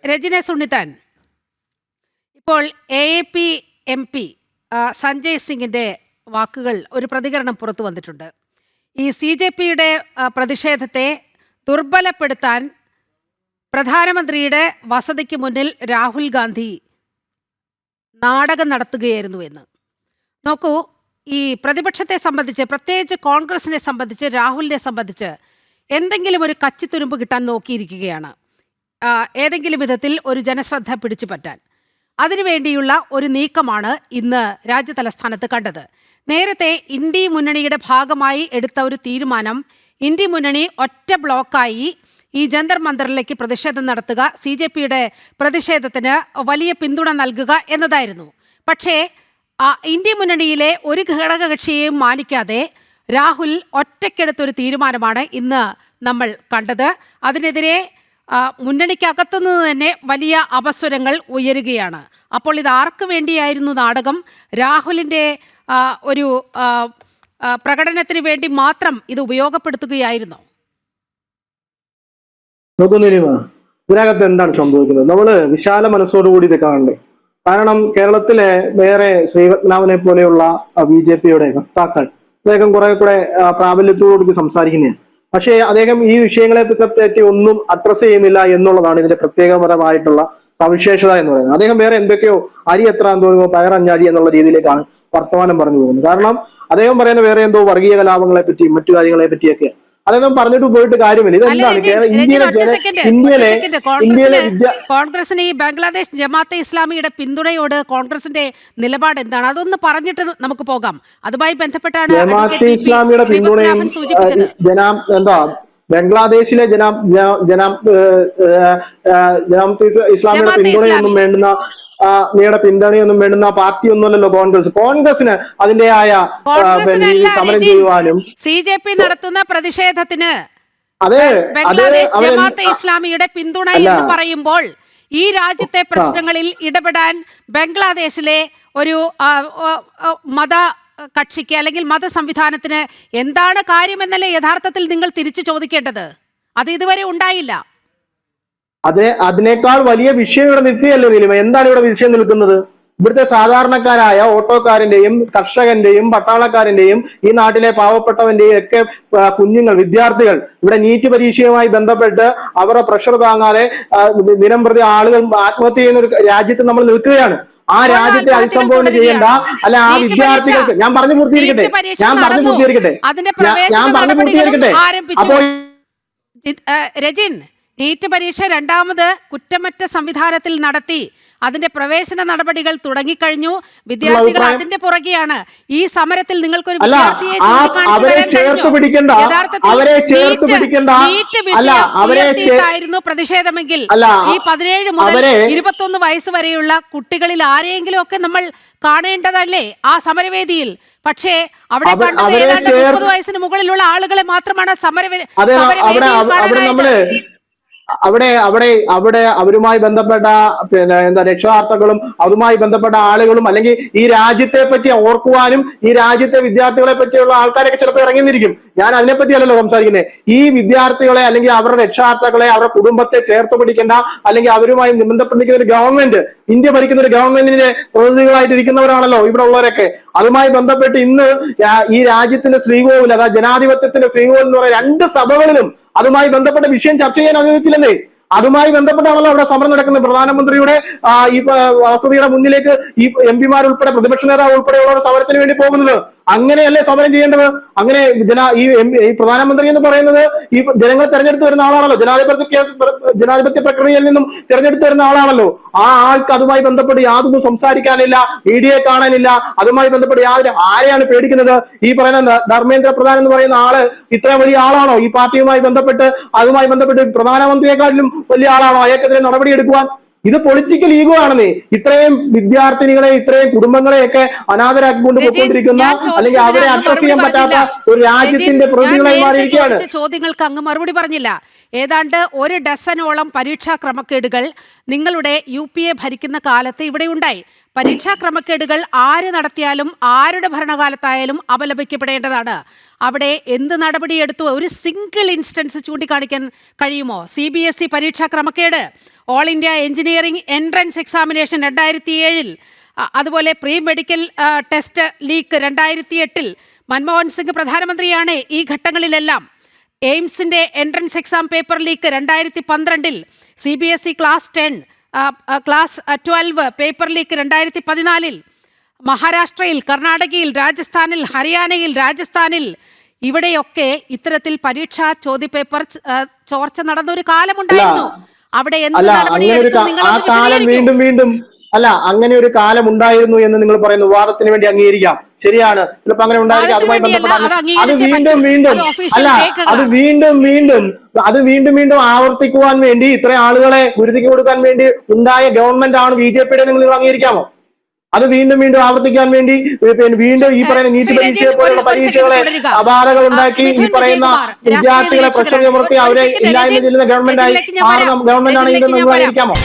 രജനി സുണ്ണിത്താൻ, ഇപ്പോൾ AAP MP Sanjay സിംഗിൻ്റെ വാക്കുകൾ, ഒരു പ്രതികരണം പുറത്തു വന്നിട്ടുണ്ട്. ഈ CJPയുടെ പ്രതിഷേധത്തെ ദുർബലപ്പെടുത്താൻ പ്രധാനമന്ത്രിയുടെ വസതിക്ക് മുന്നിൽ രാഹുൽ ഗാന്ധി നാടകം നടത്തുകയായിരുന്നു എന്ന്. നോക്കൂ, ഈ പ്രതിപക്ഷത്തെ സംബന്ധിച്ച്, പ്രത്യേകിച്ച് കോൺഗ്രസിനെ സംബന്ധിച്ച്, രാഹുലിനെ സംബന്ധിച്ച് എന്തെങ്കിലും ഒരു കച്ചിത്തുരുമ്പ് കിട്ടാൻ നോക്കിയിരിക്കുകയാണ്, ഏതെങ്കിലും വിധത്തിൽ ഒരു ജനശ്രദ്ധ പിടിച്ചു പറ്റാൻ. അതിനുവേണ്ടിയുള്ള ഒരു നീക്കമാണ് ഇന്ന് രാജ്യതലസ്ഥാനത്ത് കണ്ടത്. നേരത്തെ ഇന്ത്യ മുന്നണിയുടെ ഭാഗമായി എടുത്ത ഒരു തീരുമാനം, ഇന്ത്യ മുന്നണി ഒറ്റ ബ്ലോക്കായി ഈ ജന്തർ മന്ദറിലേക്ക് പ്രതിഷേധം നടത്തുക, CJPയുടെ പ്രതിഷേധത്തിന് വലിയ പിന്തുണ നൽകുക എന്നതായിരുന്നു. പക്ഷേ ഇന്ത്യ മുന്നണിയിലെ ഒരു ഘടകകക്ഷിയെയും മാനിക്കാതെ രാഹുൽ ഒറ്റയ്ക്കെടുത്തൊരു തീരുമാനമാണ് ഇന്ന് നമ്മൾ കണ്ടത്. അതിനെതിരെ മുന്നണിക്കകത്തുനിന്ന് തന്നെ വലിയ അപസ്വരങ്ങൾ ഉയരുകയാണ്. അപ്പോൾ ഇത് ആർക്ക് വേണ്ടിയായിരുന്നു നാടകം? രാഹുലിൻ്റെ ഒരു പ്രകടനത്തിന് വേണ്ടി മാത്രം ഇത് ഉപയോഗപ്പെടുത്തുകയായിരുന്നോ? ഇതിനകത്ത് എന്താണ് സംഭവിക്കുന്നത്? നമ്മള് വിശാല മനസ്സോടുകൂടി ഇത് കാണണ്ടേ. കാരണം കേരളത്തിലെ വേറെ ശ്രീപത്മനാഭനെ പോലെയുള്ള BJPയുടെ വക്താക്കൾ അദ്ദേഹം കുറെ കൂടെ പ്രാബല്യത്തോടുകൂടി സംസാരിക്കുന്നതാണ്. പക്ഷേ അദ്ദേഹം ഈ വിഷയങ്ങളെ പറ്റി ഒന്നും അഡ്രസ് ചെയ്യുന്നില്ല എന്നുള്ളതാണ് ഇതിന്റെ പ്രത്യേകപരമായിട്ടുള്ള സവിശേഷത എന്ന് പറയുന്നത്. അദ്ദേഹം വേറെ എന്തൊക്കെയോ അരി എത്രാൻ തോന്നുമോ പയറഞ്ഞാഴി എന്നുള്ള രീതിയിലേക്കാണ് വർത്തമാനം പറഞ്ഞു പോകുന്നത്. കാരണം അദ്ദേഹം പറയുന്ന വേറെ എന്തോ വർഗീയ കലാപങ്ങളെ പറ്റിയും മറ്റു കാര്യങ്ങളെ പറ്റിയൊക്കെ അദ്ദേഹം പറഞ്ഞിട്ട് പോയിട്ട് കാര്യമില്ല. കോൺഗ്രസിന് ഈ ബംഗ്ലാദേശ് ജമാഅത്തെ ഇസ്ലാമിയുടെ പിന്തുണയോട് കോൺഗ്രസിന്റെ നിലപാട് എന്താണ്? അതൊന്ന് പറഞ്ഞിട്ട് നമുക്ക് പോകാം. അതുമായി ബന്ധപ്പെട്ടാണ് ഇസ്ലാമിയുടെ പിന്തുണയും ബംഗ്ലാദേശിലെ ഇസ്ലാമിയുടെ പിന്തുണയൊന്നും വേണ്ടുന്ന പിന്തുണയൊന്നും വേണ്ടുന്ന പാർട്ടിയൊന്നുമല്ലല്ലോ കോൺഗ്രസ്. കോൺഗ്രസിന് അതിന്റെയായ സമരം ചെയ്യുവാനും CJP നടത്തുന്ന പ്രതിഷേധത്തിന് ബംഗ്ലാദേശ് ജമാഅത്തെ ഇസ്ലാമിയുടെ പിന്തുണ എന്ന് പറയുമ്പോൾ ഈ രാജ്യത്തെ പ്രശ്നങ്ങളിൽ ഇടപെടാൻ ബംഗ്ലാദേശിലെ ഒരു മത കക്ഷിക്ക് അല്ലെങ്കിൽ മത സംവിധാനത്തിന് എന്താണ് കാര്യമെന്നല്ലേ യഥാർത്ഥത്തിൽ നിങ്ങൾ തിരിച്ചു ചോദിക്കേണ്ടത്? അത് ഇതുവരെ ഉണ്ടായില്ല. അതിനേക്കാൾ വലിയ വിഷയം ഇവിടെ നിൽക്കുകയല്ലേ നിലിമ? എന്താണ് ഇവിടെ വിഷയം നിൽക്കുന്നത്? ഇവിടുത്തെ സാധാരണക്കാരായ ഓട്ടോക്കാരന്റെയും കർഷകന്റെയും പട്ടാളക്കാരന്റെയും ഈ നാട്ടിലെ പാവപ്പെട്ടവന്റെയും ഒക്കെ കുഞ്ഞുങ്ങൾ, വിദ്യാർത്ഥികൾ ഇവിടെ നീറ്റ് പരീക്ഷയുമായി ബന്ധപ്പെട്ട് അവരുടെ പ്രഷർ താങ്ങാതെ ദിനംപ്രതി ആളുകൾ ആത്മഹത്യ ചെയ്യുന്ന ഒരു രാജ്യത്ത് നമ്മൾ നിൽക്കുകയാണ്. ആ രാജ്യത്തെ അഭിസംബോധന ചെയ്യേണ്ട അല്ല ആ വിദ്യാർത്ഥികൾക്ക് ഞാൻ പറഞ്ഞു പൂർത്തീകരിക്കട്ടെ. അപ്പോൾ രജിൻ, നീറ്റ് പരീക്ഷ രണ്ടാമത് കുറ്റമറ്റ സംവിധാനത്തിൽ നടത്തി. അതിന്റെ പ്രവേശന നടപടികൾ തുടങ്ങിക്കഴിഞ്ഞു. വിദ്യാർത്ഥികൾ അതിന്റെ പുറകെയാണ്. ഈ സമരത്തിൽ നിങ്ങൾക്കൊരു വിദ്യാർത്ഥിയെ ഉയർത്തിയിട്ടായിരുന്നു പ്രതിഷേധമെങ്കിൽ ഈ 17 മുതൽ 21 വയസ്സ് വരെയുള്ള കുട്ടികളിൽ ആരെയെങ്കിലും ഒക്കെ നമ്മൾ കാണേണ്ടതല്ലേ ആ സമരവേദിയിൽ? പക്ഷേ അവിടെ കണ്ടത് ഏതാണ്ട് 30 വയസ്സിന് മുകളിലുള്ള ആളുകളെ മാത്രമാണ് സമരവേദിയിൽ കാണാനായത്. അവിടെ അവരുമായി ബന്ധപ്പെട്ട രക്ഷാകർത്താക്കളും അതുമായി ബന്ധപ്പെട്ട ആളുകളും അല്ലെങ്കിൽ ഈ രാജ്യത്തെ പറ്റി ഓർക്കുവാനും ഈ രാജ്യത്തെ വിദ്യാർത്ഥികളെ പറ്റിയുള്ള ആൾക്കാരൊക്കെ ചിലപ്പോൾ ഇറങ്ങിയിരിക്കും. ഞാൻ അതിനെപ്പറ്റിയല്ലല്ലോ സംസാരിക്കുന്നത്. ഈ വിദ്യാർത്ഥികളെ അല്ലെങ്കിൽ അവരുടെ രക്ഷാകർത്താക്കളെ, അവരുടെ കുടുംബത്തെ ചേർത്ത് പിടിക്കേണ്ട അല്ലെങ്കിൽ അവരുമായി ബന്ധപ്പെട്ടിരിക്കുന്ന ഒരു ഗവൺമെന്റ്, ഇന്ത്യ ഭരിക്കുന്ന ഒരു ഗവൺമെന്റിന്റെ പ്രതിനിധികളായിട്ട് ഇരിക്കുന്നവരാണല്ലോ ഇവിടെ ഉള്ളവരൊക്കെ. അതുമായി ബന്ധപ്പെട്ട് ഇന്ന് ഈ രാജ്യത്തിന്റെ ശ്രീകോവിൽ, അതായത് ജനാധിപത്യത്തിന്റെ ശ്രീകോവിൽ എന്ന് പറയുന്ന 2 സഭകളിലും അതുമായി ബന്ധപ്പെട്ട വിഷയം ചർച്ച ചെയ്യാൻ അനുവദിച്ചില്ലെന്നേ. അതുമായി ബന്ധപ്പെട്ടാണല്ലോ അവിടെ സമരം നടക്കുന്നത്. പ്രധാനമന്ത്രിയുടെ ഈ വസതിയുടെ മുന്നിലേക്ക് ഈ MP ഉൾപ്പെടെ പ്രതിപക്ഷ നേതാവ് ഉൾപ്പെടെയുള്ളവർ സമരത്തിന് വേണ്ടി പോകുന്നത്. അങ്ങനെയല്ലേ സമരം ചെയ്യേണ്ടത്? അങ്ങനെ ഈ പ്രധാനമന്ത്രി എന്ന് പറയുന്നത് ഈ ജനങ്ങൾ തെരഞ്ഞെടുത്ത് വരുന്ന ആളാണല്ലോ. ജനാധിപത്യ പ്രക്രിയയിൽ നിന്നും തെരഞ്ഞെടുത്ത് വരുന്ന ആളാണല്ലോ. ആ ആൾക്ക് അതുമായി ബന്ധപ്പെട്ട് യാതൊന്നും സംസാരിക്കാനില്ല, മീഡിയയെ കാണാനില്ല. അതുമായി ബന്ധപ്പെട്ട് ആരെയാണ് പേടിക്കുന്നത്? ഈ പറയുന്ന ധർമ്മേന്ദ്ര പ്രധാൻ എന്ന് പറയുന്ന ആള് ഇത്രയും വലിയ ആളാണോ? ഈ പാർട്ടിയുമായി ബന്ധപ്പെട്ട് അതുമായി ബന്ധപ്പെട്ട് പ്രധാനമന്ത്രിയെക്കാട്ടിലും വലിയ ആളാണോ അയാൾക്കെതിരെ നടപടിയെടുക്കുവാൻ? ഇത് പൊളിറ്റിക്കൽ ഈഗോ ആണെന്നേ. ഇത്രയും വിദ്യാർത്ഥിനികളെ, ഇത്രയും കുടുംബങ്ങളെയൊക്കെ അനാഥരാക്കിക്കൊണ്ട് പോയിക്കൊണ്ടിരിക്കുന്ന അല്ലെങ്കിൽ അവരെ അഡ്രസ് ചെയ്യാൻ പറ്റാത്ത ഒരു രാജ്യത്തിന്റെ പ്രതിനിധികളായി മാറിയിരിക്കുകയാണ്. ചോദ്യങ്ങൾക്ക് അങ്ങ് മറുപടി പറഞ്ഞില്ല. ഏതാണ്ട് 1 ഡസനോളം പരീക്ഷാ ക്രമക്കേടുകൾ നിങ്ങളുടെ UPA ഭരിക്കുന്ന കാലത്ത് ഇവിടെ ഉണ്ടായി. പരീക്ഷാ ക്രമക്കേടുകൾ ആര് നടത്തിയാലും ആരുടെ ഭരണകാലത്തായാലും അപലപിക്കപ്പെടേണ്ടതാണ്. അവിടെ എന്ത് നടപടിയെടുത്തു? ഒരു സിംഗിൾ ഇൻസ്റ്റൻസ് ചൂണ്ടിക്കാണിക്കാൻ കഴിയുമോ? CBSE പരീക്ഷാ ക്രമക്കേട്, all India engineering entrance examination 2007, അതുപോലെ pre medical test leak 2008, Manmohan Singh പ്രധാനമന്ത്രിയാണ് ഈ ഘട്ടങ്ങളിലെല്ലാം. എയിംസിന്റെ entrance exam paper leak 2012, CBSE class 10, class 12 paper leak 2014, മഹാരാഷ്ട്രയിൽ, കർണാടകയിൽ, രാജസ്ഥാനിൽ, ഹരിയാനയിൽ, രാജസ്ഥാനിൽ ഇവിടെയൊക്കെ ഇത്തരത്തിൽ പരീക്ഷാ ചോദ്യപേപ്പർ ചോർച്ച നടന്നൊരു കാലമുണ്ടായിരുന്നു. അവിടെ എന്ത് നടപടിയെടുത്തു? വീണ്ടും അല്ല, അങ്ങനെ ഒരു കാലം ഉണ്ടായിരുന്നു എന്ന് നിങ്ങൾ പറയുന്നു. വാദത്തിന് വേണ്ടി അംഗീകരിക്കാം, ശരിയാണ്, ചിലപ്പോൾ അങ്ങനെ ഉണ്ടായിരിക്കും. അതുമായി ബന്ധപ്പെട്ട അത് വീണ്ടും ആവർത്തിക്കുവാൻ വേണ്ടി ഇത്രയും ആളുകളെ ഗുരുതിക്ക് കൊടുക്കാൻ വേണ്ടി ഉണ്ടായ ഗവൺമെന്റ് ആണ് BJPയുടെ, നിങ്ങൾ അംഗീകരിക്കാമോ? അത് വീണ്ടും ആവർത്തിക്കാൻ വേണ്ടി വീണ്ടും ഈ പറയുന്ന നീറ്റ് പരീക്ഷയെ പോലുള്ള പരീക്ഷകളെ അപാരകൾ ഉണ്ടാക്കി ഈ പറയുന്ന വിദ്യാർത്ഥികളെ പ്രശ്നം ചുമർത്തി അവരെ ഇല്ലായ്മ ചെയ്യുന്ന ഗവൺമെന്റ് ആയി മാറുന്ന ഗവൺമെന്റ് ആണ് ഇതെന്ന് നിങ്ങൾ അംഗീകരിക്കാമോ?